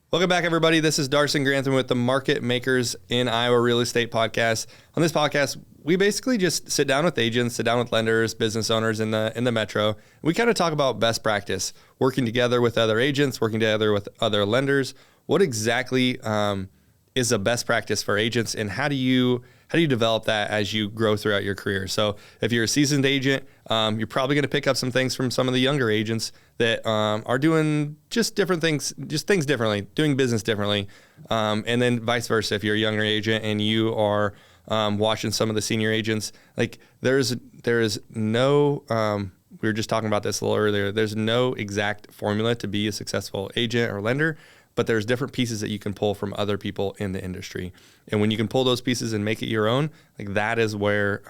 Welcome back, everybody. This is Darson Grantham with the Market Makers in Iowa Real Estate Podcast. On this podcast, we basically just sit down with agents, sit down with lenders, business owners in the metro. We kind of talk about best practice, working together with other agents, working together with other lenders. What exactly is a best practice for agents, and how do you develop that as you grow throughout your career? So if you're a seasoned agent, you're probably going to pick up some things from some of the younger agents that are doing just different things, just things differently, doing business differently. And then vice versa, if you're a younger agent and you are watching some of the senior agents, like there is no, we were just talking about this a little earlier, there's no exact formula to be a successful agent or lender, but there's different pieces that you can pull from other people in the industry. And when you can pull those pieces and make it your own, like that is where,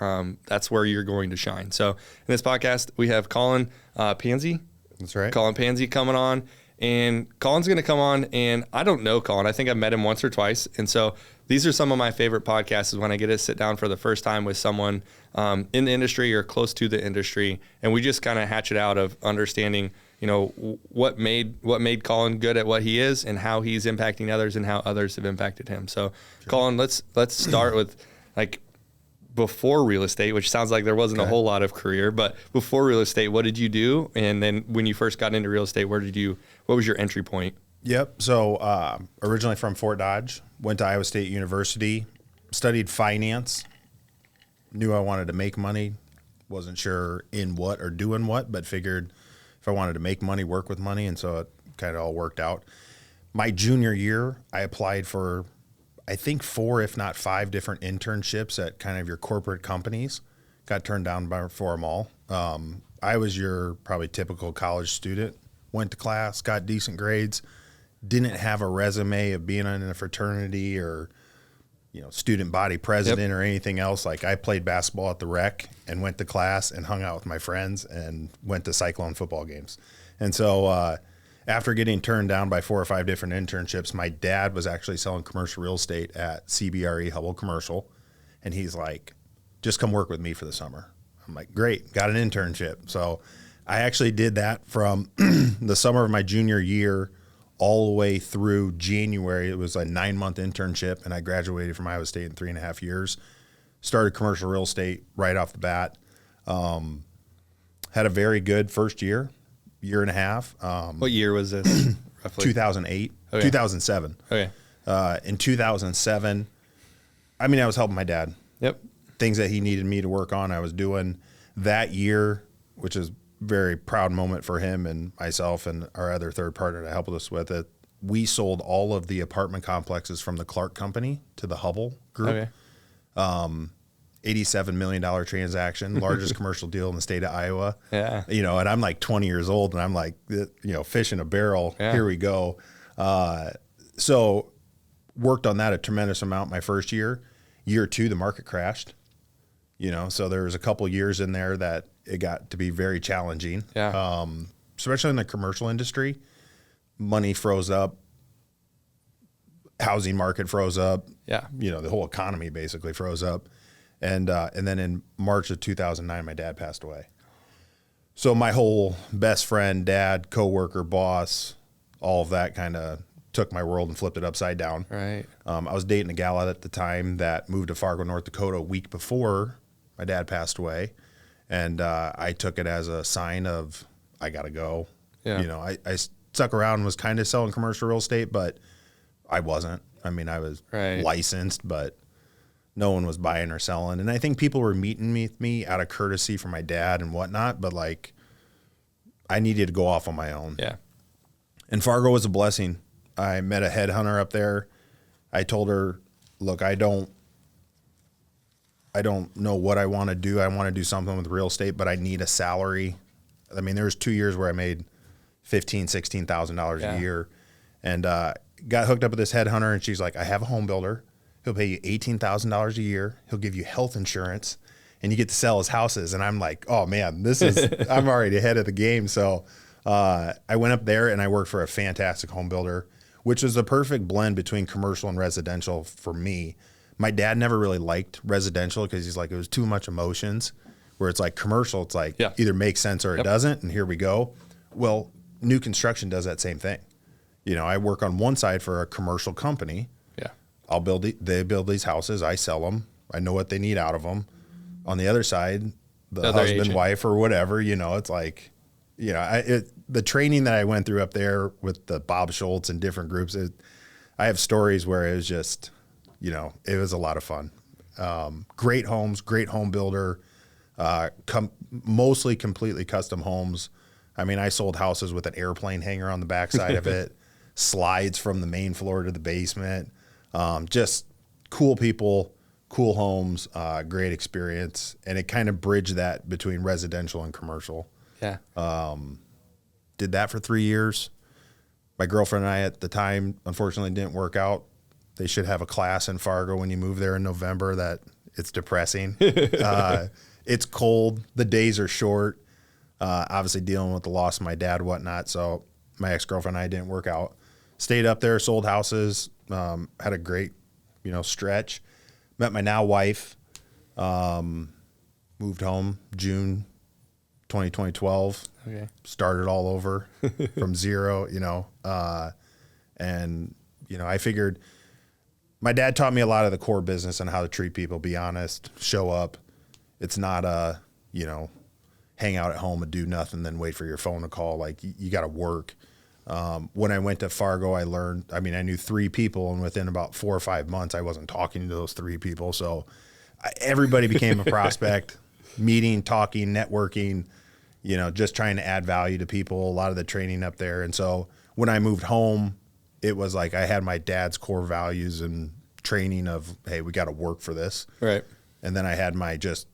that's where you're going to shine. So in this podcast, we have Colin Panzi. That's right. Colin Panzi coming on, and Colin's going to come on, and I don't know Colin. I think I've met him once or twice. And so these are some of my favorite podcasts is when I get to sit down for the first time with someone in the industry or close to the industry. And we just kind of hatch it out of understanding, you know, what made Colin good at what he is and how he's impacting others and how others have impacted him. So sure. Colin, let's start with like before real estate, which sounds like there wasn't a whole lot of career, but before real estate, what did you do? And then when you first got into real estate, what was your entry point? Yep. So originally from Fort Dodge, went to Iowa State University, studied finance, knew I wanted to make money, wasn't sure in what or doing what, but figured if I wanted to make money, work with money. And so it kind of all worked out. My junior year, I applied for, I think 4, if not 5 different internships at kind of your corporate companies. Got turned down for them all. I was your probably typical college student, went to class, got decent grades, didn't have a resume of being in a fraternity or, you know, student body president or anything else. Like I played basketball at the rec and went to class and hung out with my friends and went to Cyclone football games. And so after getting turned down by 4 or 5 different internships, my dad was actually selling commercial real estate at CBRE Hubble Commercial. And he's like, just come work with me for the summer. I'm like, great, got an internship. So I actually did that from the summer of my junior year all the way through January. It was a 9-month internship, and I graduated from Iowa State in 3.5 years. Started commercial real estate right off the bat. Had a very good first year and a half. What year was this? Roughly 2008, okay. 2007. Okay. In 2007, I mean, I was helping my dad. Yep. Things that he needed me to work on, I was doing that year, which is very proud moment for him and myself and our other third partner that helped us with it. We sold all of the apartment complexes from the Clark Company to the Hubble Group. Okay. $87 million transaction, largest commercial deal in the state of Iowa. Yeah. You know, and I'm like 20 years old and I'm like, you know, fish in a barrel. Yeah. Here we go. So worked on that a tremendous amount my first year. Year 2, the market crashed. You know, so there was a couple years in there that it got to be very challenging. Yeah. Especially in the commercial industry, money froze up, housing market froze up. Yeah. You know, the whole economy basically froze up. And then in March of 2009, my dad passed away. So my whole best friend, dad, coworker, boss, all of that kind of took my world and flipped it upside down. Right. I was dating a gal at the time that moved to Fargo, North Dakota a week before my dad passed away. And I took it as a sign of, I got to go. Yeah. You know, I stuck around and was kind of selling commercial real estate, but I wasn't. I mean, I was licensed, but no one was buying or selling. And I think people were meeting me out of courtesy for my dad and whatnot, but like I needed to go off on my own. Yeah. And Fargo was a blessing. I met a headhunter up there. I told her, look, I don't know what I want to do. I want to do something with real estate, but I need a salary. I mean, there was 2 years where I made $15,000, $16,000 a year, and got hooked up with this headhunter. And she's like, I have a home builder. He'll pay you $18,000 a year. He'll give you health insurance, and you get to sell his houses. And I'm like, oh man, I'm already ahead of the game. So I went up there and I worked for a fantastic home builder, which was a perfect blend between commercial and residential for me. My dad never really liked residential because he's like, it was too much emotions, where it's like commercial, it's like either makes sense or it doesn't, and here we go. Well, new construction does that same thing. I work on one side for a commercial company. Yeah. They build these houses. I sell them. I know what they need out of them. On the other side, the husband, agent. wife, or whatever, it's like, the training that I went through up there with the Bob Schultz and different groups, I have stories where it was just, it was a lot of fun. Great homes, great home builder, mostly completely custom homes. I mean, I sold houses with an airplane hanger on the backside of it, slides from the main floor to the basement, just cool people, cool homes, great experience. And it kind of bridged that between residential and commercial. Yeah. Did that for 3 years. My girlfriend and I at the time, unfortunately, didn't work out. They should have a class in Fargo when you move there in November. That it's depressing. It's cold. The days are short. Obviously dealing with the loss of my dad, whatnot. So my ex-girlfriend and I didn't work out. Stayed up there, sold houses, had a great, stretch. Met my now wife, moved home June 2012. Okay. Started all over from zero, and, I figured my dad taught me a lot of the core business and how to treat people, be honest, show up. It's not hang out at home and do nothing, then wait for your phone to call. Like you got to work. When I went to Fargo, I learned, I knew 3 people, and within about 4 or 5 months, I wasn't talking to those 3 people. So everybody became a prospect, meeting, talking, networking, just trying to add value to people, a lot of the training up there. And so when I moved home, it was like I had my dad's core values and training of, hey, we got to work for this. Right. And then I had my just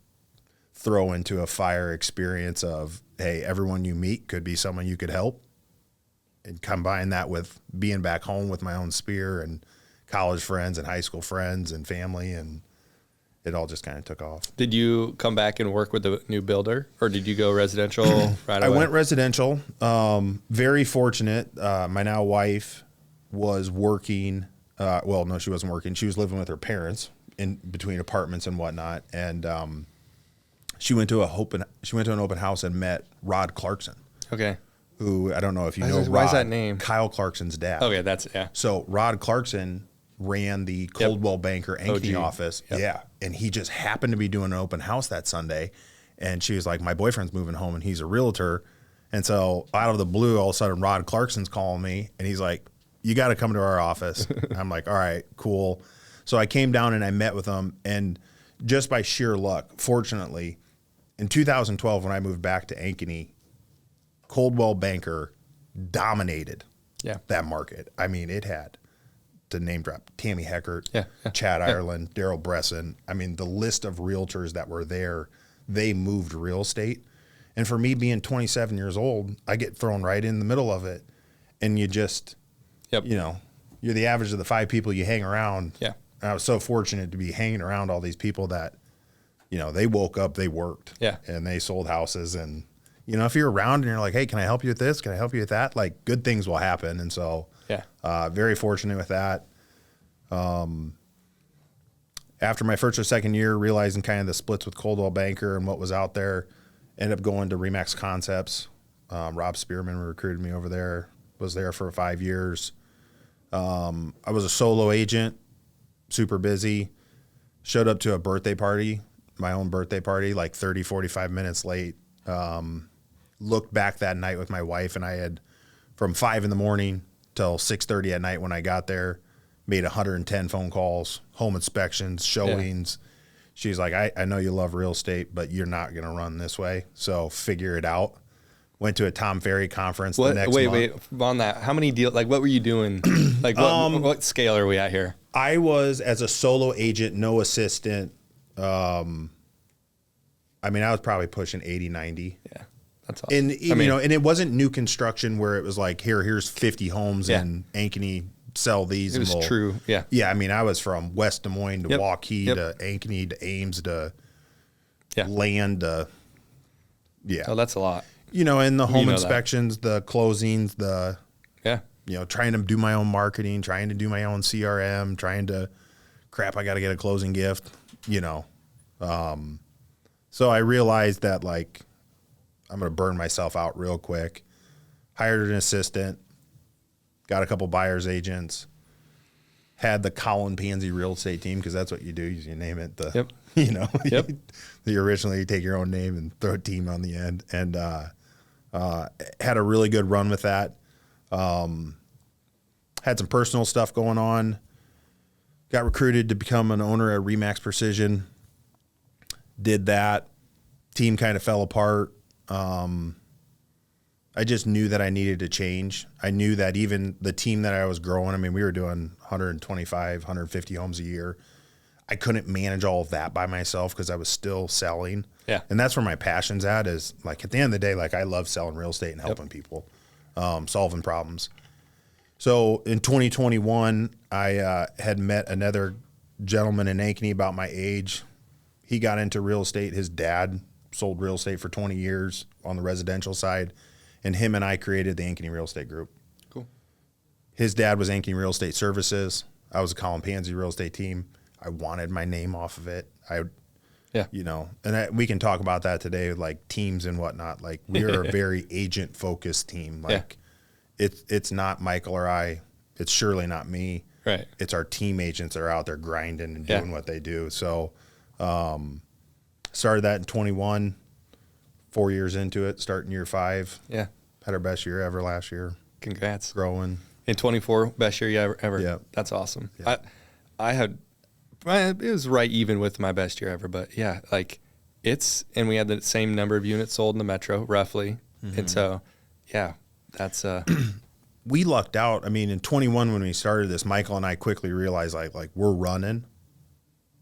throw into a fire experience of, hey, everyone you meet could be someone you could help. And combine that with being back home with my own sphere and college friends and high school friends and family, and it all just kind of took off. Did you come back and work with the new builder, or did you go residential right away? I went residential. Very fortunate. My now wife was working. Well, no, she wasn't working. She was living with her parents in between apartments and whatnot. And she went to an open house and met Rod Clarkson. Okay. Who, I don't know if you know Rod. Why is that name? Kyle Clarkson's dad. Okay, yeah. So Rod Clarkson ran the Coldwell Banker Ankeny office. Yep. Yeah. And he just happened to be doing an open house that Sunday. And she was like, my boyfriend's moving home and he's a realtor. And so out of the blue, all of a sudden, Rod Clarkson's calling me and he's like, you got to come to our office. I'm like, all right, cool. So I came down and I met with him. And just by sheer luck, fortunately, in 2012, when I moved back to Ankeny, Coldwell Banker dominated that market. It had, to name drop, Tammy Heckert, Chad Ireland, Daryl Bresson. The list of realtors that were there, they moved real estate. And for me being 27 years old, I get thrown right in the middle of it. And you just, you're the average of the 5 people you hang around. Yeah. And I was so fortunate to be hanging around all these people that, they woke up, they worked. Yeah. And they sold houses. And, if you're around and you're like, hey, can I help you with this? Can I help you with that? Like, good things will happen. And so, very fortunate with that. After my first or second year, realizing kind of the splits with Coldwell Banker and what was out there, ended up going to Remax Concepts. Rob Spearman recruited me over there, was there for 5 years. I was a solo agent, super busy, showed up to a birthday party, my own birthday party, like 30, 45 minutes late. Looked back that night with my wife, and I had from 5 a.m. till 6:30 at night when I got there, made 110 phone calls, home inspections, showings. Yeah. She's like, I know you love real estate, but you're not going to run this way. So figure it out. Went to a Tom Ferry conference the next month. Wait, on that, how many deals, like what were you doing? Like what scale are we at here? I was, as a solo agent, no assistant. I was probably pushing 80, 90. Yeah. That's awesome. And, and it wasn't new construction where it was like, here's 50 homes in Ankeny, sell these. It was true. Yeah. Yeah. I was from West Des Moines to Waukee to Ankeny to Ames to Land to, Oh, that's a lot. And the home inspections, the closings, trying to do my own marketing, trying to do my own CRM, I got to get a closing gift, So I realized that, like, I'm going to burn myself out real quick. Hired an assistant, got a couple buyer's agents, had the Colin Panzi real estate team, because that's what you do. You name it. You know, you originally take your own name and throw a team on the end, and had a really good run with that. Had some personal stuff going on. Got recruited to become an owner at Remax Precision. Did that. Team kind of fell apart. I just knew that I needed to change. I knew that even the team that I was growing, I mean, we were doing 125, 150 homes a year. I couldn't manage all of that by myself because I was still selling. Yeah. And that's where my passion's at, is like, at the end of the day, like, I love selling real estate and helping people, solving problems. So in 2021, I had met another gentleman in Ankeny about my age. He got into real estate. His dad sold real estate for 20 years on the residential side, and him and I created the Ankeny Real Estate Group. Cool. His dad was Ankeny Real Estate Services. I was a Colin Panzi real estate team. I wanted my name off of it. You know, and we can talk about that today, like teams and whatnot. Like, we're a very agent focused team. Like, it's not Michael or I. It's surely not me. Right. It's our team agents that are out there grinding and doing what they do. So, started that in 21, 4 years into it, starting year 5. Yeah. Had our best year ever last year. Congrats. Growing. In 24, best year you ever. Yeah. That's awesome. Yeah. It was right even with my best year ever, but yeah, like and we had the same number of units sold in the metro, roughly. Mm-hmm. And so, yeah, that's, we lucked out. I mean, in 21, when we started this, Michael and I quickly realized like we're running.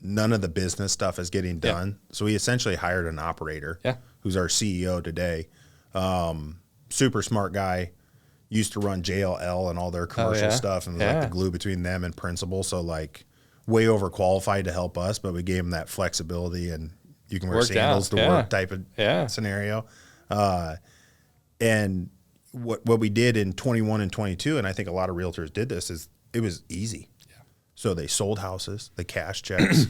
None of the business stuff is getting done. Yeah. So we essentially hired an operator who's our CEO today. Super smart guy, used to run JLL and all their commercial stuff, and was like the glue between them and principal. So like, way overqualified to help us, but we gave him that flexibility, and you can wear sandals to work type of scenario. And what we did in 21 and 22, and I think a lot of realtors did this, is it was easy. Yeah. So they sold houses, they cashed checks,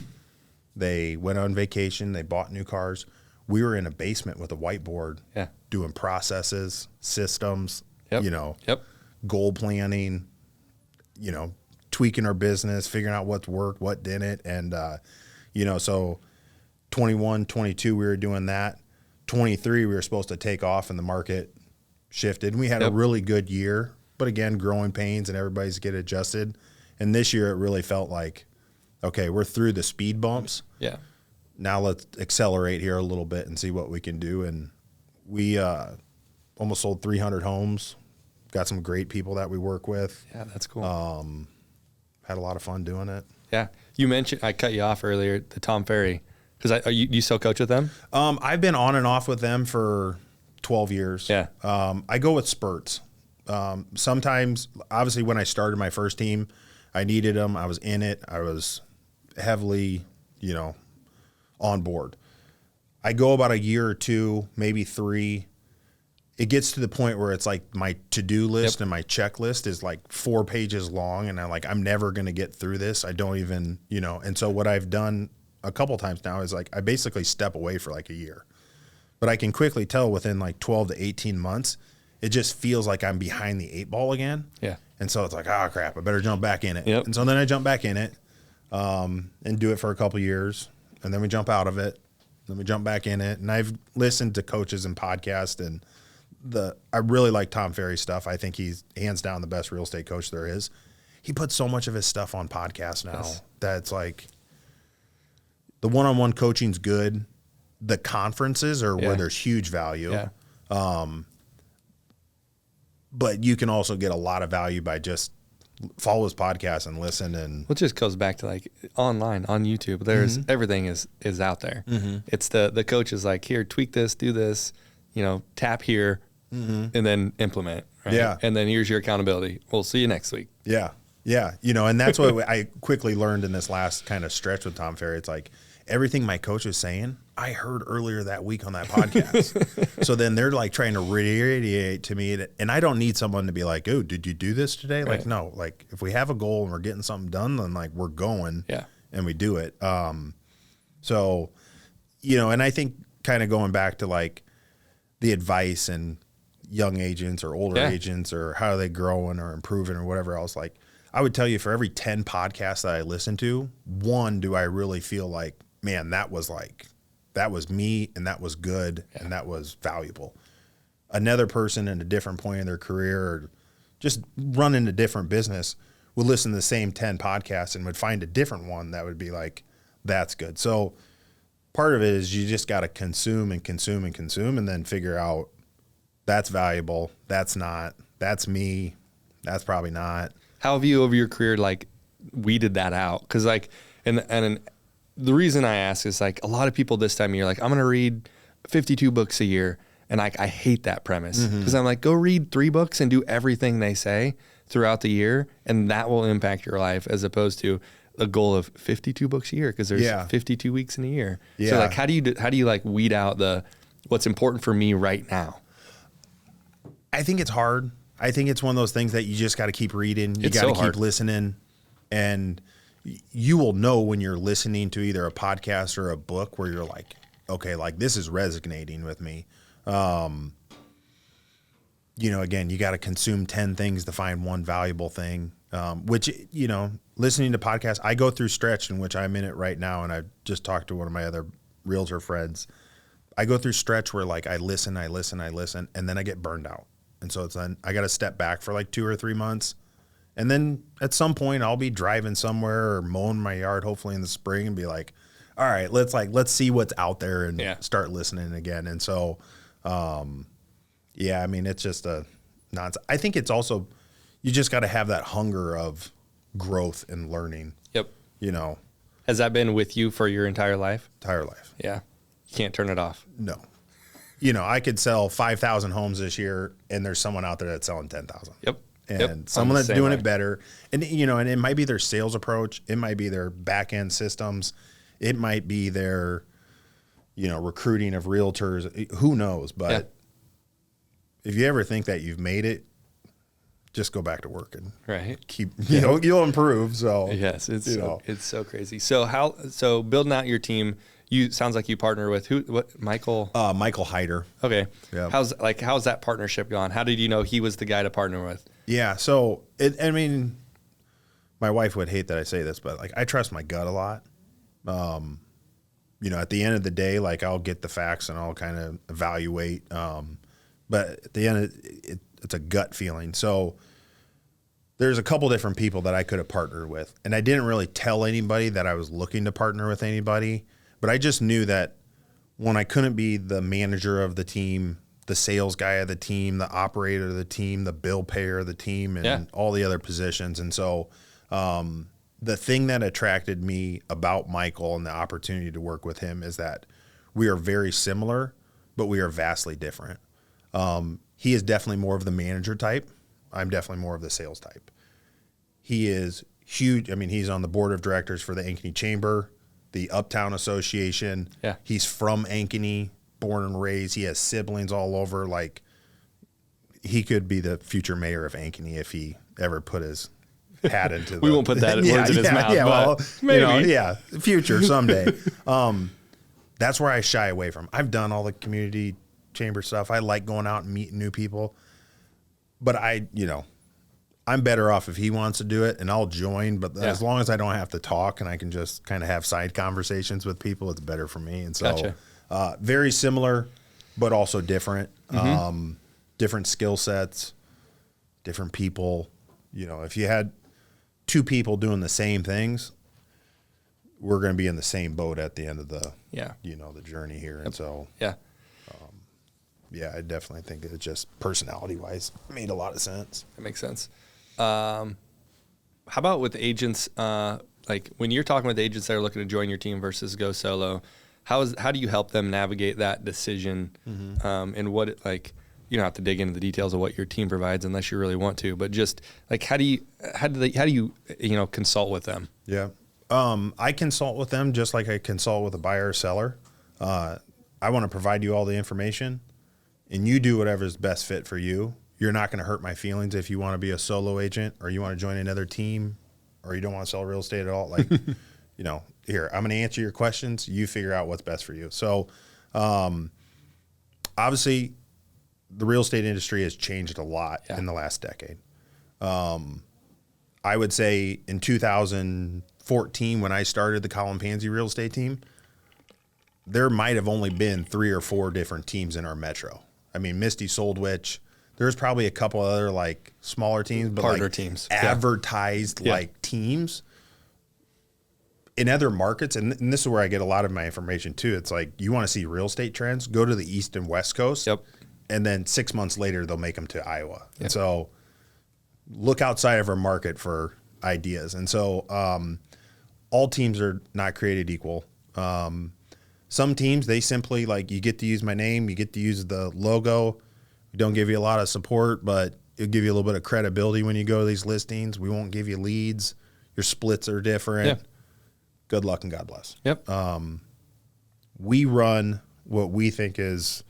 they went on vacation, they bought new cars. We were in a basement with a whiteboard doing processes, systems, you know, goal planning, you know, tweaking our business, figuring out what's worked, what didn't. And, you know, so 21, 22, we were doing that. 23, we were supposed to take off, and the market shifted. And we had a really good year, but again, growing pains, and everybody's get adjusted. And this year it really felt like, okay, we're through the speed bumps. Yeah. Now let's accelerate here a little bit and see what we can do. And we almost sold 300 homes, got some great people that we work with. Yeah, that's cool. Had a lot of fun doing it. Yeah. You mentioned, I cut you off earlier, the Tom Ferry. Because you still coach with them? I've been on and off with them for 12 years. Yeah. I go with spurts. Sometimes, obviously, when I started my first team, I needed them. I was in it. I was heavily, you know, on board. I go about a year or two, maybe 3. It gets to the point where it's like my to-do list and my checklist is like 4 pages long, and I'm never going to get through this. I don't even, you know. And so what I've done a couple times now is like I basically step away for like a year. But I can quickly tell within like 12 to 18 months, it just feels like I'm behind the 8 ball again. Yeah. And so it's like, oh crap, I better jump back in it. Yep. And so then I jump back in it and do it for a couple years, and then we jump out of it, then we jump back in it. And I've listened to coaches and podcasts, and I really like Tom Ferry's stuff. I think he's hands down the best real estate coach there is. He puts so much of his stuff on podcasts now that it's like, the one-on-one coaching's good. The conferences are where there's huge value. Yeah. But you can also get a lot of value by just follow his podcast and listen. And it just goes back to like online on YouTube. There's everything is out there. Mm-hmm. It's the coach is like, here, tweak this, do this, you know, tap here, and then implement. Right? Yeah. And then here's your accountability. We'll see you next week. Yeah. Yeah. You know, and that's what I quickly learned in this last kind of stretch with Tom Ferry. It's like, everything my coach is saying, I heard earlier that week on that podcast. So then they're like trying to radiate to me. And I don't need someone to be like, oh, did you do this today? Right. Like, no, like if we have a goal and we're getting something done, then like we're going and we do it. So, you know, and I think kind of going back to like the advice and, young agents or older agents, or how are they growing or improving or whatever else. Like, I would tell you, for every 10 podcasts that I listen to, one, do I really feel like, man, that was me, and that was good, and that was valuable. Another person in a different point in their career, or just running a different business, would listen to the same 10 podcasts and would find a different one that would be like, that's good. So part of it is you just got to consume and consume and consume, and then figure out, that's valuable, that's not, that's me, that's probably not. How have you over your career, like, weeded that out? Because, like, and the reason I ask is, like, a lot of people this time of year, like, I'm going to read 52 books a year. And I hate that premise, because I'm like, go read 3 books and do everything they say throughout the year, and that will impact your life, as opposed to a goal of 52 books a year, because there's 52 weeks in a year. Yeah. So, like, how do you like weed out what's important for me right now? I think it's hard. I think it's one of those things that you just got to keep reading. You got to keep listening, and you will know when you're listening to either a podcast or a book where you're like, okay, like, this is resonating with me. Again, you got to consume 10 things to find one valuable thing, which, listening to podcasts, I go through stretch in which I'm in it right now. And I just talked to one of my other realtor friends. I go through stretch where, like, I listen, and then I get burned out. And so I got to step back for like 2 or 3 months. And then at some point I'll be driving somewhere or mowing my yard, hopefully in the spring, and be like, all right, let's see what's out there and start listening again. And so, it's just a nonsense. I think it's also, you just got to have that hunger of growth and learning. Yep. Has that been with you for your entire life? Entire life. Yeah. You can't turn it off. No. I could sell 5,000 homes this year, and there's someone out there that's selling 10,000. Yep. And someone that's doing it better. And, and it might be their sales approach. It might be their back end systems. It might be their, recruiting of realtors. Who knows? But if you ever think that you've made it, just go back to work and keep, you'll improve. So yes, it's so crazy. So building out your team, sounds like you partner with Michael? Michael Hyder. Okay. Yeah. How's that partnership gone? How did you know he was the guy to partner with? Yeah. So my wife would hate that I say this, but, like, I trust my gut a lot. At the end of the day, like, I'll get the facts and I'll kind of evaluate. But at the end, it's a gut feeling. So there's a couple different people that I could have partnered with, and I didn't really tell anybody that I was looking to partner with anybody, but I just knew that when I couldn't be the manager of the team, the sales guy of the team, the operator of the team, the bill payer of the team, and all the other positions. And so, the thing that attracted me about Michael and the opportunity to work with him is that we are very similar, but we are vastly different. He is definitely more of the manager type. I'm definitely more of the sales type. He is huge. He's on the board of directors for the Ankeny Chamber, the Uptown Association. Yeah. He's from Ankeny, born and raised. He has siblings all over. Like, he could be the future mayor of Ankeny if he ever put his hat into we won't put that words in his mouth. Yeah, well, maybe. Future someday. That's where I shy away from. I've done all the community chamber stuff. I like going out and meeting new people, but I'm better off if he wants to do it, and I'll join. But as long as I don't have to talk and I can just kind of have side conversations with people, it's better for me. And so, very similar, but also different. Different skill sets, different people. If you had 2 people doing the same things, we're going to be in the same boat at the end of the the journey here. And so I definitely think it just personality wise made a lot of sense. That makes sense. How about with agents? Like, when you're talking with agents that are looking to join your team versus go solo, how do you help them navigate that decision? And what you don't have to dig into the details of what your team provides unless you really want to, but just like, how do you consult with them? Yeah. I consult with them just like I consult with a buyer or seller. I want to provide you all the information, and you do whatever is best fit for you. You're not going to hurt my feelings if you want to be a solo agent, or you want to join another team, or you don't want to sell real estate at all. Like, here, I'm going to answer your questions. You figure out what's best for you. So, obviously, the real estate industry has changed a lot in the last decade. I would say in 2014, when I started the Colin Panzi real estate team, there might have only been 3 or 4 different teams in our metro. I mean, Misty sold which. There's probably a couple other like smaller teams, but partner like teams, advertised like teams in other markets. And this is where I get a lot of my information too. It's like, you want to see real estate trends, go to the East and West Coast. Yep. And then 6 months later, they'll make them to Iowa. Yep. And so look outside of our market for ideas. And so all teams are not created equal. Some teams, they simply like, you get to use my name, you get to use the logo. We don't give you a lot of support, but it'll give you a little bit of credibility when you go to these listings. We won't give you leads. Your splits are different. Yeah. Good luck and God bless. Yep. We run what we think is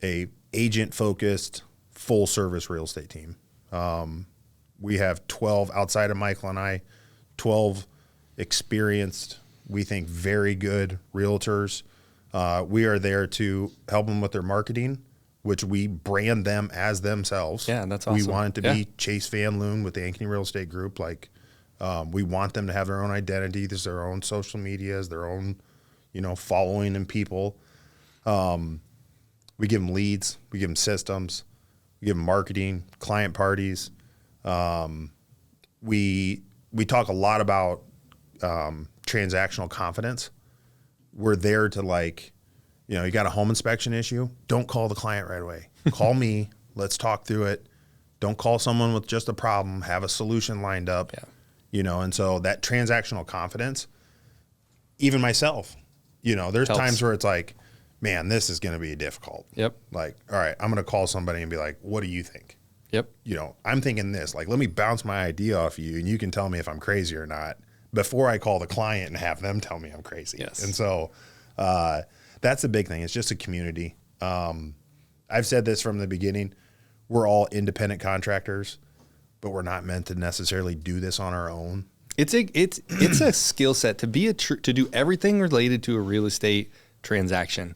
a agent-focused, full-service real estate team. We have 12 outside of Michael and I, 12 experienced, we think very good realtors. We are there to help them with their marketing, which we brand them as themselves. Yeah, that's awesome. We want it to be Chase Van Loon with the Ankeny Real Estate Group. Like, we want them to have their own identity. There's their own social medias, their own, following and people. We give them leads. We give them systems. We give them marketing, client parties. We talk a lot about transactional confidence. We're there to like, you got a home inspection issue. Don't call the client right away. Call me. Let's talk through it. Don't call someone with just a problem. Have a solution lined up. Yeah. And so that transactional confidence, even myself, there's helps. Times where it's like, man, this is going to be difficult. Yep. Like, all right, I'm going to call somebody and be like, what do you think? Yep. I'm thinking this, like, let me bounce my idea off you and you can tell me if I'm crazy or not before I call the client and have them tell me I'm crazy. Yes. And so, that's the big thing. It's just a community. I've said this from the beginning. We're all independent contractors, but we're not meant to necessarily do this on our own. It's a skill set to be to do everything related to a real estate transaction.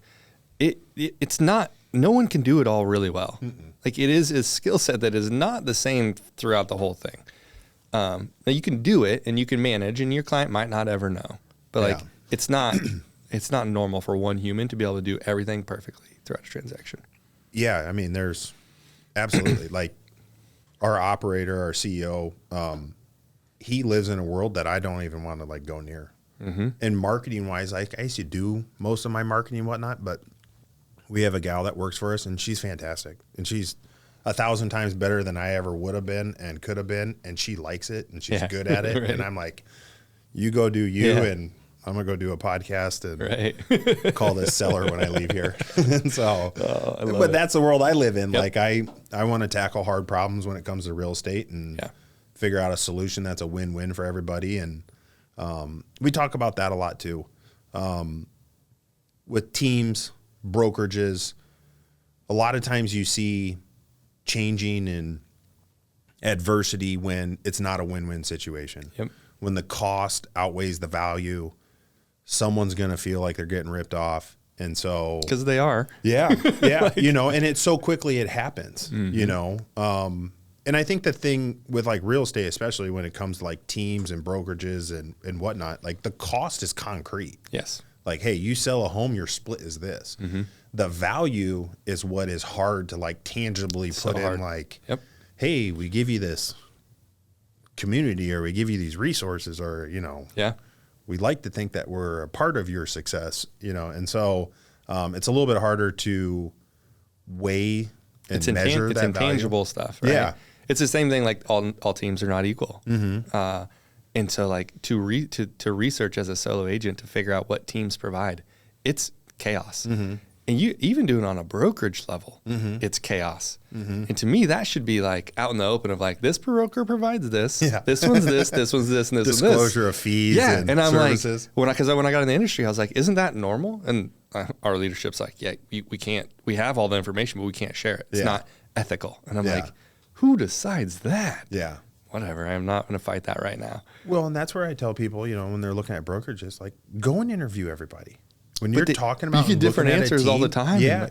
It's not, no one can do it all really well. Mm-mm. Like, it is a skill set that is not the same throughout the whole thing. Now you can do it and you can manage, and your client might not ever know, but like, it's not normal for one human to be able to do everything perfectly throughout a transaction. Yeah. I mean, there's absolutely like our operator, our CEO, he lives in a world that I don't even want to like go near. Mm-hmm. And marketing wise, I used to do most of my marketing and whatnot, but we have a gal that works for us and she's fantastic. And she's 1,000 times better than I ever would have been and could have been. And she likes it and she's good at it. Right. And I'm like, you go do you and I'm going to go do a podcast and call this seller when I leave here. And so, but that's the world I live in. Yep. Like I want to tackle hard problems when it comes to real estate and figure out a solution that's a win-win for everybody. And we talk about that a lot too. With teams, brokerages, a lot of times you see changing in adversity when it's not a win-win situation. Yep. When the cost outweighs the value, someone's going to feel like they're getting ripped off. And so, because they are. Yeah. Like, and it's so quickly it happens, and I think the thing with like real estate, especially when it comes to like teams and brokerages and whatnot, like the cost is concrete. Yes. Like, hey, you sell a home, your split is this. Mm-hmm. The value is what is hard to like tangibly put in like, hey, we give you this community or we give you these resources or, we like to think that we're a part of your success, and so it's a little bit harder to weigh and measure that intangible value. Stuff, right? Yeah. It's the same thing, like all teams are not equal. Mm-hmm. And so like to research as a solo agent to figure out what teams provide, it's chaos. Mm-hmm. And you even do it on a brokerage level, it's chaos. Mm-hmm. And to me, that should be like out in the open of like, this broker provides this, this one's this one's this, and this is this. Disclosure of fees and I'm services. Like, when I got in the industry, I was like, isn't that normal? And our leadership's like, we can't, we have all the information, but we can't share it. It's not ethical. And I'm like, who decides that? Yeah. Whatever. I'm not going to fight that right now. Well, and that's where I tell people, when they're looking at brokerages, like, go and interview everybody. When you're talking about you get different answers all the time. Yeah,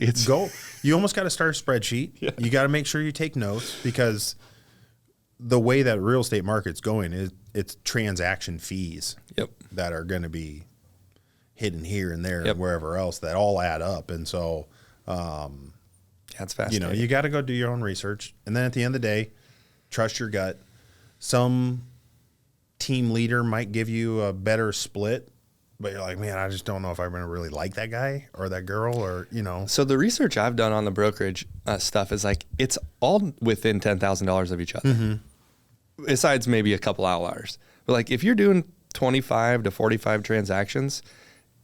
you almost got to start a spreadsheet. Yeah. You got to make sure you take notes, because the way that real estate market's going is it's transaction fees that are going to be hidden here and there and wherever else that all add up. And so, that's fascinating. You got to go do your own research. And then at the end of the day, trust your gut. Some team leader might give you a better split, but you're like, man, I just don't know if I'm going to really like that guy or that girl, or, So the research I've done on the brokerage stuff is like, it's all within $10,000 of each other. Mm-hmm. Besides maybe a couple outliers. But like, if you're doing 25 to 45 transactions,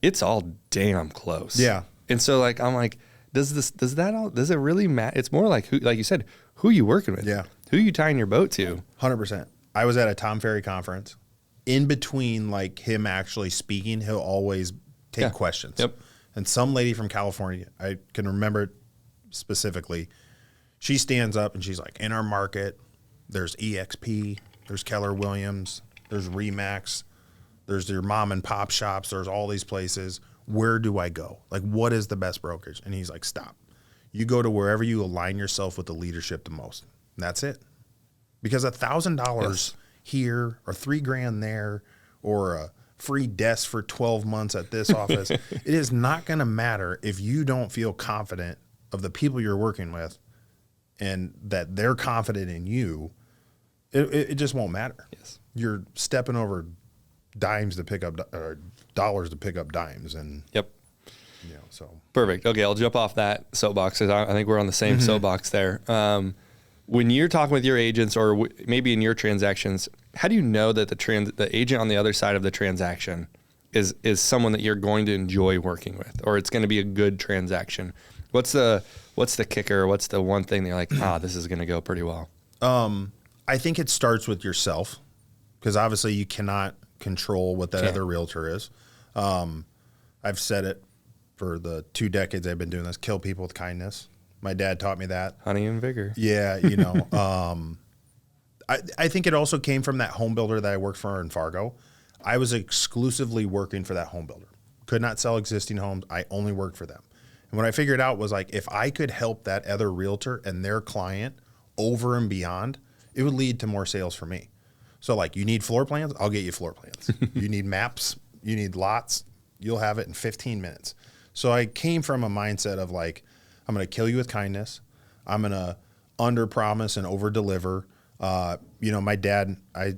it's all damn close. Yeah. And so like, I'm like, does it really matter? It's more like, who, like you said, who you working with? Yeah. Who you tying your boat to? 100%. I was at a Tom Ferry conference. In between like him actually speaking, he'll always take questions. Yep. And some lady from California, I can remember it specifically, she stands up and she's like, in our market, there's EXP, there's Keller Williams, there's Remax, there's your mom and pop shops, there's all these places. Where do I go? Like, what is the best brokerage? And he's like, stop. You go to wherever you align yourself with the leadership the most. And that's it. Because $1,000 here or $3,000 there or a free desk for 12 months at this office, it is not going to matter if you don't feel confident of the people you're working with and that they're confident in you. It just won't matter. Yes. You're stepping over dimes to pick up or dollars to pick up dimes, and so perfect. Okay, I'll jump off that soapbox. I think we're on the same soapbox there. When you're talking with your agents, or maybe in your transactions, how do you know that the agent on the other side of the transaction is someone that you're going to enjoy working with, or it's going to be a good transaction? What's the kicker? What's the one thing that you're like, this is going to go pretty well? I think it starts with yourself, because obviously you cannot control what that other realtor is. I've said it for the 2 decades I've been doing this: kill people with kindness. My dad taught me that. Honey and vigor. Yeah, I think it also came from that home builder that I worked for in Fargo. I was exclusively working for that home builder. Could not sell existing homes. I only worked for them. And what I figured out was, like, if I could help that other realtor and their client over and beyond, it would lead to more sales for me. So, like, you need floor plans? I'll get you floor plans. You need maps? You need lots? You'll have it in 15 minutes. So I came from a mindset of, like, I'm going to kill you with kindness. I'm going to under promise and over deliver. My dad, I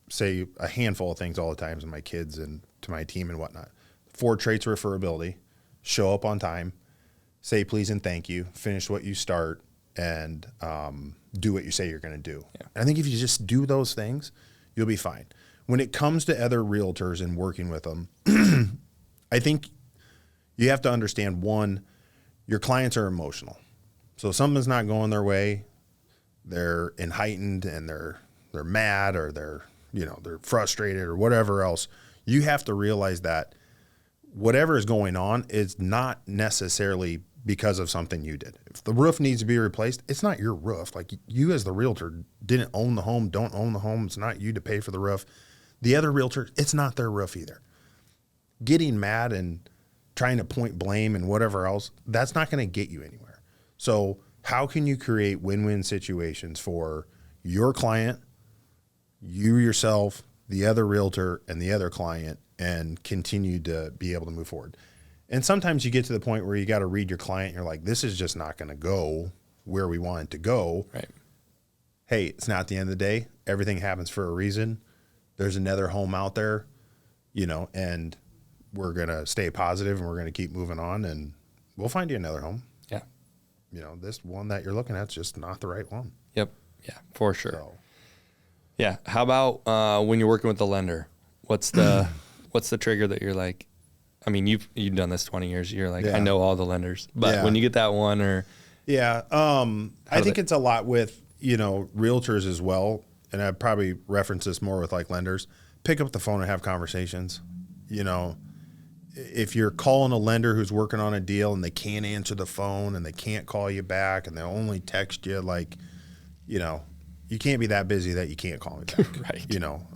say a handful of things all the time to my kids and to my team and whatnot. 4 traits of referability: show up on time, say please and thank you, finish what you start, and do what you say you're going to do. Yeah. And I think if you just do those things, you'll be fine. When it comes to other realtors and working with them, I think you have to understand, one, your clients are emotional. So if something's not going their way, they're heightened and they're mad, or they're frustrated or whatever else. You have to realize that whatever is going on is not necessarily because of something you did. If the roof needs to be replaced, it's not your roof. Like, you as the realtor didn't own the home, don't own the home. It's not you to pay for the roof. The other realtor, it's not their roof either. Getting mad and trying to point blame and whatever else, that's not going to get you anywhere. So how can you create win-win situations for your client, you yourself, the other realtor, and the other client, and continue to be able to move forward? And sometimes you get to the point where you got to read your client. You're like, this is just not going to go where we want it to go. Right. Hey, it's not the end of the day. Everything happens for a reason. There's another home out there, and we're going to stay positive and we're going to keep moving on, and we'll find you another home. Yeah. This one that you're looking at is just not the right one. Yep. Yeah, for sure. So. Yeah. How about when you're working with the lender? What's the trigger that you're like, I mean, you've done this 20 years. You're like, I know all the lenders, but when you get that one, or I think it's a lot with realtors as well, and I'd probably reference this more with like lenders. Pick up the phone and have conversations. If you're calling a lender who's working on a deal and they can't answer the phone and they can't call you back and they only text you, like, you can't be that busy that you can't call me back. Right.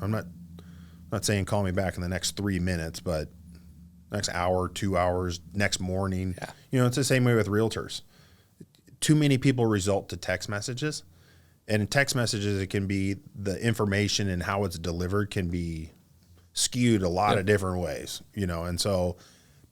I'm not saying call me back in the next 3 minutes, but next hour, 2 hours, next morning. Yeah. You know, it's the same way with realtors. Too many people result to text messages. And in text messages, it can be the information and how it's delivered can be skewed a lot of different ways, you know. And so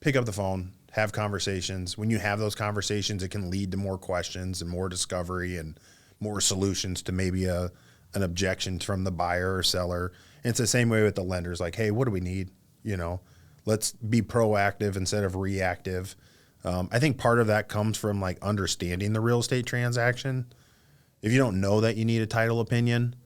pick up the phone, have conversations. When you have those conversations, it can lead to more questions and more discovery and more solutions to maybe an objection from the buyer or seller. And it's the same way with the lenders. Like, hey, what do we need? You know, let's be proactive instead of reactive. I think part of that comes from like understanding the real estate transaction. If you don't know that you need a title opinion,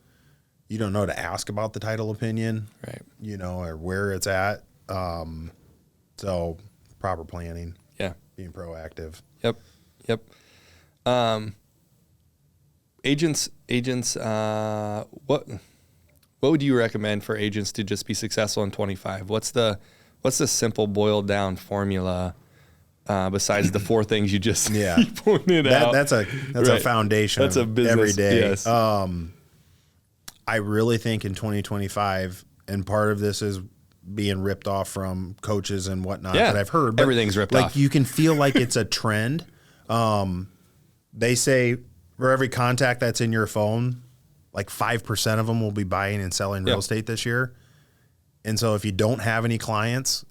you don't know to ask about the title opinion, right? You know, or where it's at. So proper planning. Yeah. Being proactive. Yep. Agents, what would you recommend for agents to just be successful in 25? What's the simple boiled down formula, besides the 4 things you just you pointed out? That's a foundation. That's a business every day. Yes. I really think in 2025, and part of this is being ripped off from coaches and whatnot that I've heard. But everything's ripped off. Like you can feel like it's a trend. They say for every contact that's in your phone, like 5% of them will be buying and selling real estate this year. And so if you don't have any clients,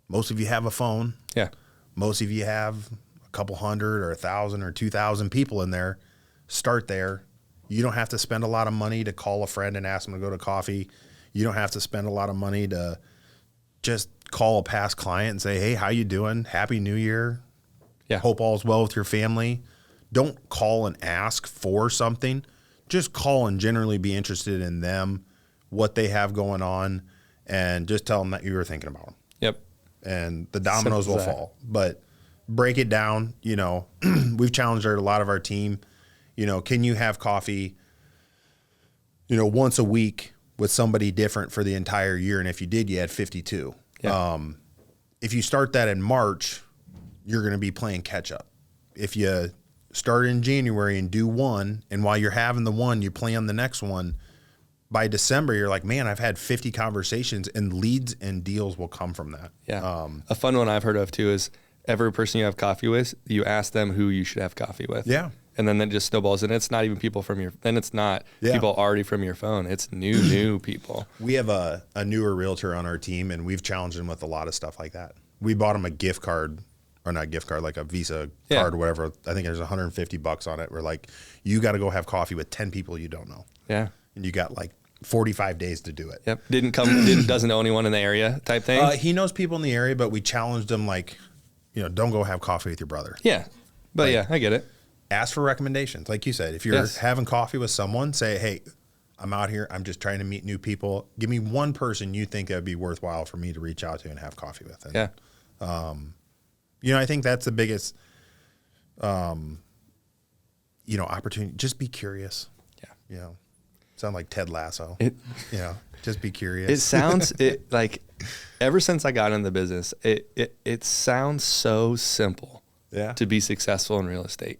most of you have a phone. Yeah. Most of you have a couple hundred or 1,000 or 2,000 people in there. Start there. You don't have to spend a lot of money to call a friend and ask them to go to coffee. You don't have to spend a lot of money to just call a past client and say, hey, how you doing? Happy New Year. Yeah. Hope all's well with your family. Don't call and ask for something. Just call and generally be interested in them, what they have going on, and just tell them that you were thinking about them. Yep. And the dominoes will fall. But break it down. You know, we've challenged a lot of our team. You know, can you have coffee, you know, once a week with somebody different for the entire year? And if you did, you had 52. Yeah. If you start that in March, you're going to be playing catch up. If you start in January and do one, and while you're having the one, you plan the next one, by December, you're like, man, I've had 50 conversations, and leads and deals will come from that. Yeah. A fun one I've heard of too is every person you have coffee with, you ask them who you should have coffee with. Yeah. And then that just snowballs, and it's not even people from your, then it's not people already from your phone. It's new people. We have a newer realtor on our team, and we've challenged him with a lot of stuff like that. We bought him a gift card, or not gift card, like a Visa card or whatever. I think there's $150 on it. We're like, you got to go have coffee with 10 people you don't know. Yeah. And you got like 45 days to do it. Yep. Doesn't know anyone in the area type thing. He knows people in the area, but we challenged him like, you know, don't go have coffee with your brother. Yeah. But like, yeah, I get it. Ask for recommendations. Like you said, if you're having coffee with someone, say, hey, I'm out here. I'm just trying to meet new people. Give me one person you think that would be worthwhile for me to reach out to and have coffee with. And, you know, I think that's the biggest, you know, opportunity. Just be curious. Yeah. You know, sound like Ted Lasso. You know, just be curious. It sounds like ever since I got in the business, it sounds so simple to be successful in real estate.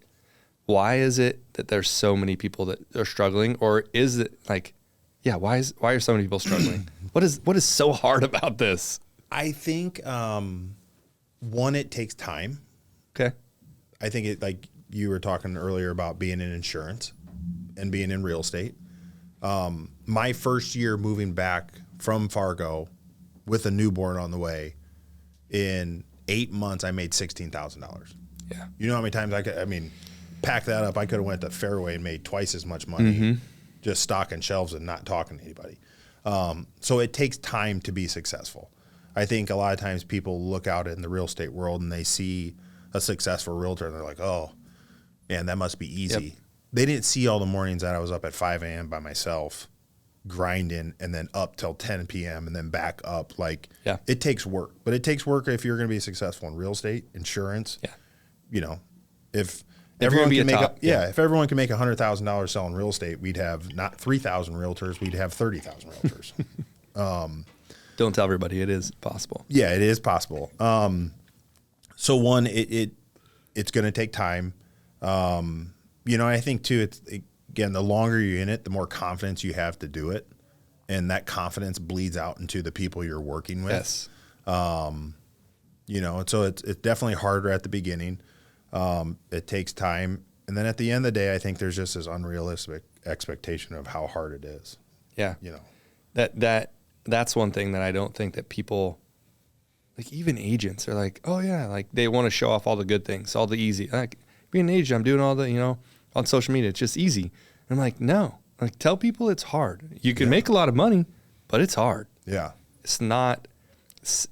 Why is it that there's so many people that are struggling? Or is it like, why are so many people struggling? What is so hard about this? I think, one, it takes time. Okay. I think it, like you were talking earlier about being in insurance and being in real estate. My first year moving back from Fargo with a newborn on the way, in 8 months, I made $16,000. Yeah. You know how many times pack that up. I could have went to Fairway and made twice as much money just stocking shelves and not talking to anybody. So it takes time to be successful. I think a lot of times people look out in the real estate world and they see a successful realtor and they're like, oh, man, that must be easy. Yep. They didn't see all the mornings that I was up at 5 a.m. by myself grinding and then up till 10 p.m. and then back up. Like, it takes work. But it takes work if you're going to be successful in real estate, insurance. Yeah. You know, if everyone can make if everyone can make $100,000 selling real estate, we'd have not 3,000 realtors, we'd have 30,000 realtors. Don't tell everybody it is possible. Yeah, it is possible. So one, it's going to take time. You know, I think too, again, the longer you're in it, the more confidence you have to do it. And that confidence bleeds out into the people you're working with. Yes. You know, and so it's definitely harder at the beginning. It takes time. And then at the end of the day, I think there's just this unrealistic expectation of how hard it is. Yeah. You know, that's one thing that I don't think that people, like even agents are like, oh yeah, like they want to show off all the good things, all the easy, like being an agent, I'm doing all the, you know, on social media, it's just easy. And I'm like, no, like tell people it's hard. You can make a lot of money, but it's hard. Yeah. It's not, it's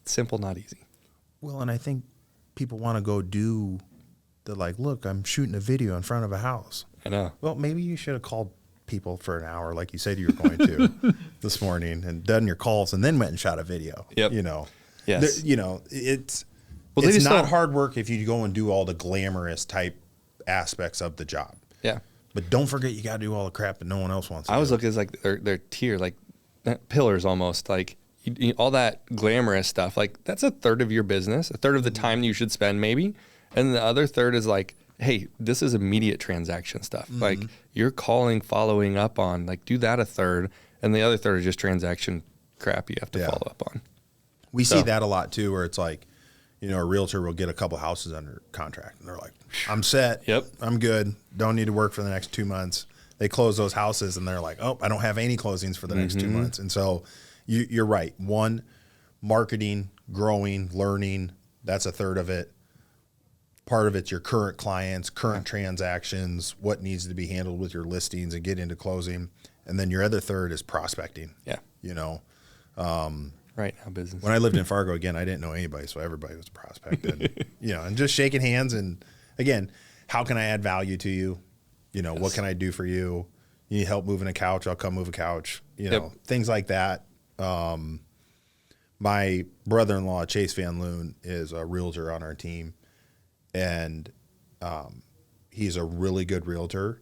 simple, not easy. Well, and I think people want to go do the like, look, I'm shooting a video in front of a house. I know. Well, maybe you should have called people for an hour like you said you were going to this morning and done your calls and then went and shot a video. Yep. You know, Yes. you know, it's Well, it's not hard work if you go and do all the glamorous type aspects of the job. Yeah. But don't forget you got to do all the crap that no one else wants to I was do. looking at like their tier, like pillars almost, like all that glamorous stuff. Like that's a third of your business, a third of the time you should spend maybe. And the other third is like, hey, this is immediate transaction stuff. Mm-hmm. Like you're calling, following up on, like do that a third. And the other third is just transaction crap you have to follow up on. We see that a lot too, where it's like, you know, a realtor will get a couple houses under contract and they're like, I'm set. Yep. I'm good. Don't need to work for the next 2 months. They close those houses and they're like, oh, I don't have any closings for the next 2 months. And so you're right. One, marketing, growing, learning, that's a third of it. Part of it's your current clients, current transactions, what needs to be handled with your listings and get into closing. And then your other third is prospecting. Yeah. You know, right now business. when I lived in Fargo, again, I didn't know anybody, so everybody was a prospect. And, you know, and just shaking hands. And again, how can I add value to you? You know, what can I do for you? You need help moving a couch? I'll come move a couch. You know, things like that. My brother-in-law, Chase Van Loon, is a realtor on our team. And he's a really good realtor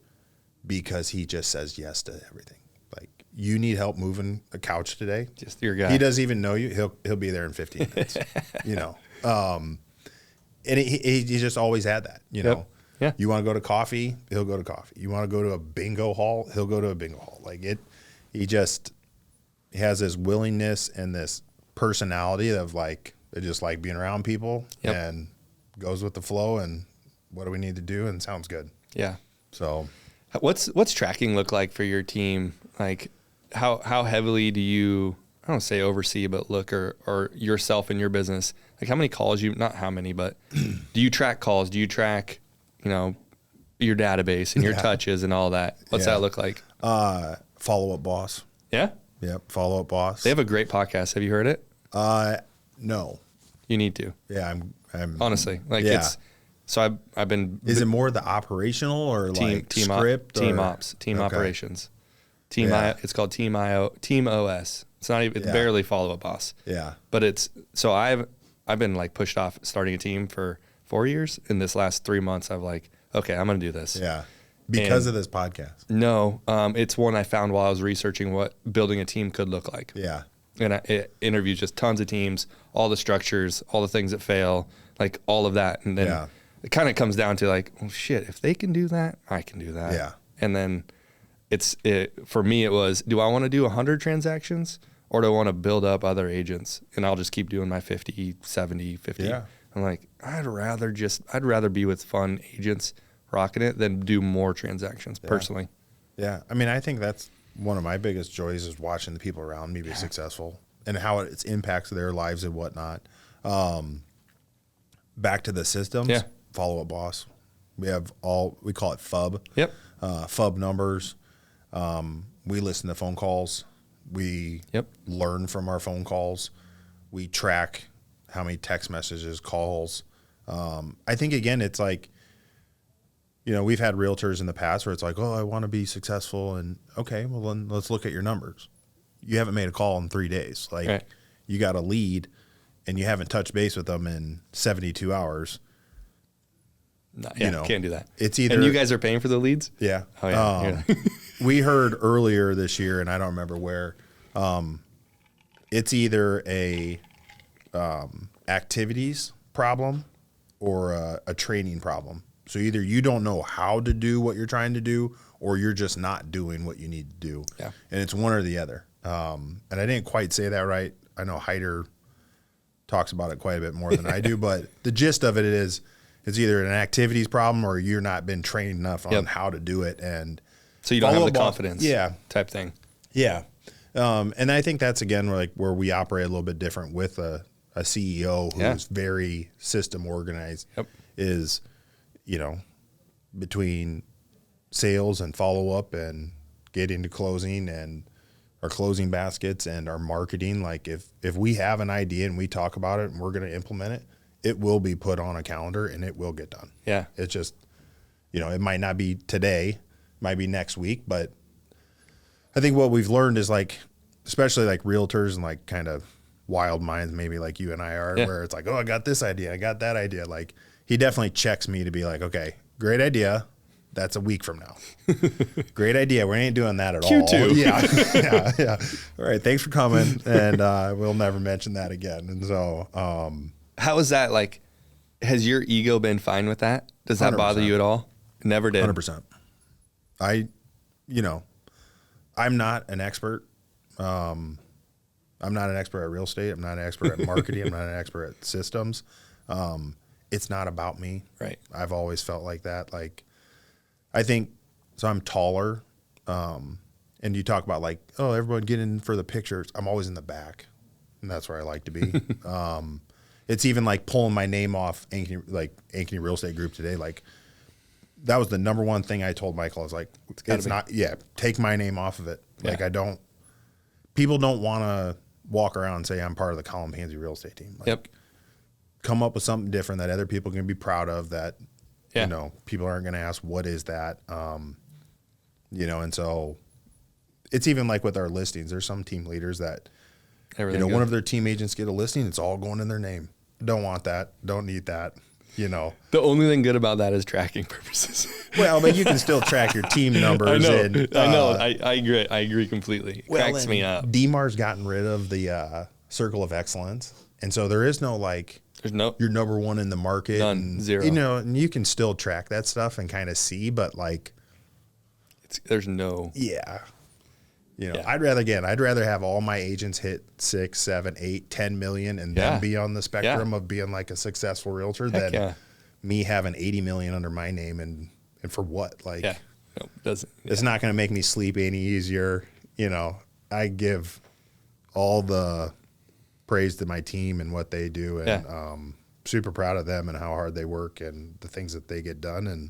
because he just says yes to everything. Like, you need help moving a couch today? Just your guy. He doesn't even know you. He'll be there in 15 minutes, you know. And he just always had that, you know. Yeah. You want to go to coffee? He'll go to coffee. You want to go to a bingo hall? He'll go to a bingo hall. Like he just has this willingness and this personality of like, they just like being around people and goes with the flow and what do we need to do? And sounds good. Yeah. So what's tracking look like for your team? Like how heavily do you, I don't say oversee, but look or yourself in your business? Like how many calls not how many, but do you track calls? Do you track, you know, your database and your touches and all that? What's that look like? Follow-up boss. Yeah. Yep. Follow-up boss. They have a great podcast. Have you heard it? No. You need to. Yeah. I'm honestly, like it's, so I've been. Is it more the operational or like team script? Team ops, team operations, it's called Team OS. It's not even, it's barely follow-up boss. Yeah. But it's, so I've been like pushed off starting a team for 4 years. In this last 3 months, I've like, okay, I'm going to do this. Yeah. Because of this podcast. No, it's one I found while I was researching what building a team could look like. Yeah. And I interviewed just tons of teams, all the structures, all the things that fail, like all of that. And then it kind of comes down to like, well, shit, if they can do that, I can do that. Yeah. And then for me, it was, do I want to do 100 transactions or do I want to build up other agents? And I'll just keep doing my 50, 70, 50. Yeah. I'm like, I'd rather be with fun agents rocking it than do more transactions personally. Yeah. I mean, I think that's one of my biggest joys is watching the people around me be successful and how it impacts their lives and whatnot. Back to the systems, follow-up boss. We call it FUB. Yep. FUB numbers. We listen to phone calls. We learn from our phone calls. We track how many text messages, calls. I think, again, it's like, you know, we've had realtors in the past where it's like, oh, I want to be successful. And okay, well, then let's look at your numbers. You haven't made a call in 3 days. Like you got a lead and you haven't touched base with them in 72 hours. No, you know, can't do that. It's either, and you guys are paying for the leads? Yeah. Oh, yeah. We heard earlier this year, and I don't remember where, it's either a activities problem or a training problem. So either you don't know how to do what you're trying to do, or you're just not doing what you need to do. Yeah. And it's one or the other. And I didn't quite say that right. I know Hyder talks about it quite a bit more than I do, but the gist of it is it's either an activities problem or you're not been trained enough on how to do it. And so you don't have the confidence type thing. Yeah. And I think that's, again, where we operate a little bit different with a CEO who's very system organized is, between sales and follow up and getting to closing and our closing baskets and our marketing. Like if we have an idea and we talk about it and we're going to implement it, it will be put on a calendar and it will get done. Yeah. It's just, it might not be today, it might be next week, but I think what we've learned is especially realtors and kind of wild minds, maybe like you and I are, where it's I got this idea, I got that idea. He definitely checks me to be okay, great idea. That's a week from now. Great idea. We ain't doing that at Q2. all. Yeah. All right. Thanks for coming. And we'll never mention that again. And so, how is that? Has your ego been fine with that? Does that 100%. bother you at all? Never did. 100%. I'm not an expert. I'm not an expert at real estate. I'm not an expert at marketing. I'm not an expert at systems. It's not about me. Right. I've always felt like that. I think, so I'm taller. And you talk about everyone get in for the pictures. I'm always in the back, and that's where I like to be. It's even pulling my name off Ankeny Real Estate Group today. That was the number one thing I told Michael. I was it's not, take my name off of it. Yeah. People don't want to walk around and say I'm part of the Colin Panzi real estate team. Come up with something different that other people can be proud of, that, people aren't going to ask, what is that? And so it's even with our listings, there's some team leaders that, one of their team agents get a listing, it's all going in their name. Don't want that. Don't need that. The only thing good about that is tracking purposes. Well, but you can still track your team numbers. I know. I agree. I agree completely. It cracks me up. DMAR's gotten rid of the circle of excellence. And so there is no you're number one in the market. None, zero. And you can still track that stuff and kind of see, but there's no. Yeah. I'd rather have all my agents hit 6, 7, 8, 10 million and then be on the spectrum of being a successful realtor than me having 80 million under my name and for what? No, it doesn't. It's not going to make me sleep any easier. I give all the praise to my team and what they do, and super proud of them and how hard they work and the things that they get done, and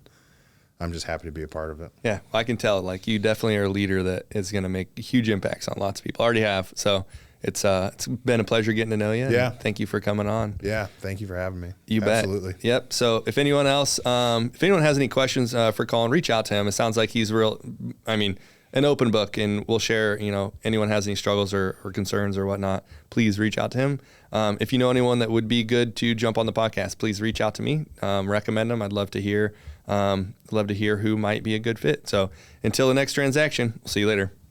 I'm just happy to be a part of it. Yeah, I can tell. You definitely are a leader that is going to make huge impacts on lots of people. Already have. So it's been a pleasure getting to know you. Yeah. Thank you for coming on. Yeah. Thank you for having me. You bet. Absolutely. Yep. So if anyone else, if anyone has any questions for Colin, reach out to him. It sounds like he's an open book, and we'll share, anyone has any struggles or concerns or whatnot, please reach out to him. If you know anyone that would be good to jump on the podcast, please reach out to me, recommend them. I'd love to hear who might be a good fit. So until the next transaction, we'll see you later.